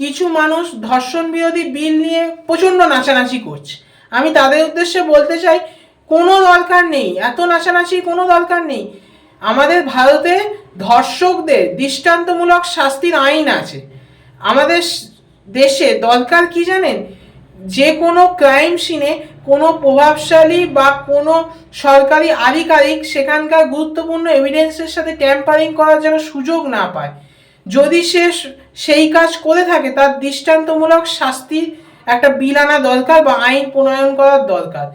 কিছু মানুষ ধর্ষণ বিরোধী বিল নিয়ে প্রচণ্ড নাচানাচি করছে। আমি তাদের উদ্দেশ্যে বলতে চাই, কোনো দরকার নেই, এত নাচানাচির কোনো দরকার নেই। আমাদের ভারতে ধর্ষকদের দৃষ্টান্তমূলক শাস্তির আইন আছে। আমাদের দেশে দরকার কি জানেন, যে কোনো ক্রাইম সিনে কোনো প্রভাবশালী বা কোনো সরকারি আধিকারিক সেখানকার গুরুত্বপূর্ণ এভিডেন্সের সাথে ট্যাম্পারিং করার যেন সুযোগ না পায়। যদি সে সেই কাজ করে থাকে তার দৃষ্টান্তমূলক শাস্তির একটা বিল আনা দরকার বা আইন প্রণয়ন করার দরকার।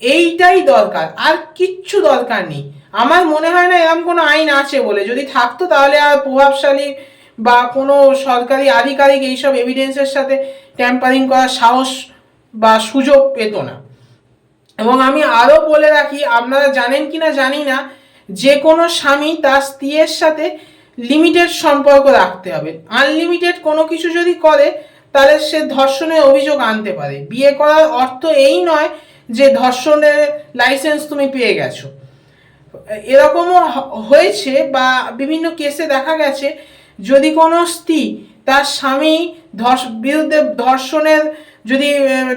এইটাই দরকার, আর কিচ্ছু দরকার নেই। আমার মনে হয় না এরকম কোনো আইন আছে বলে, যদি থাকতো তাহলে আর প্রভাবশালী বা কোনো সরকারি আধিকারিক এইসব এভিডেন্সের সাথে ট্যাম্পারিং করার সাহস বা সুযোগ পেত না। এবং আমি আরও বলে রাখি, আপনারা জানেন কি না জানি না, যে কোনো স্বামী তার স্ত্রীর সাথে লিমিটেড সম্পর্ক রাখতে হবে। আনলিমিটেড কোনো কিছু যদি করে তাহলে সে ধর্ষণের অভিযোগ আনতে পারে। বিয়ে করার অর্থ এই নয় যে ধর্ষণের লাইসেন্স তুমি পেয়ে গেছো। এরকমও হয়েছে বা বিভিন্ন কেসে দেখা গেছে, যদি কোনো স্ত্রী তার স্বামী বিরুদ্ধে ধর্ষণের যদি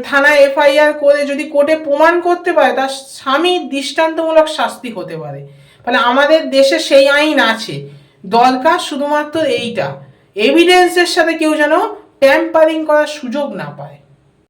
থানায় এফআইআর করে যদি কোর্টে প্রমাণ করতে পারে, তার স্বামী দৃষ্টান্তমূলক শাস্তি হতে পারে। ফলে আমাদের দেশে সেই আইন আছে। দরকার শুধুমাত্র এইটা, এভিডেন্সের সাথে কেউ যেন ট্যাম্পারিং করার সুযোগ না পায়।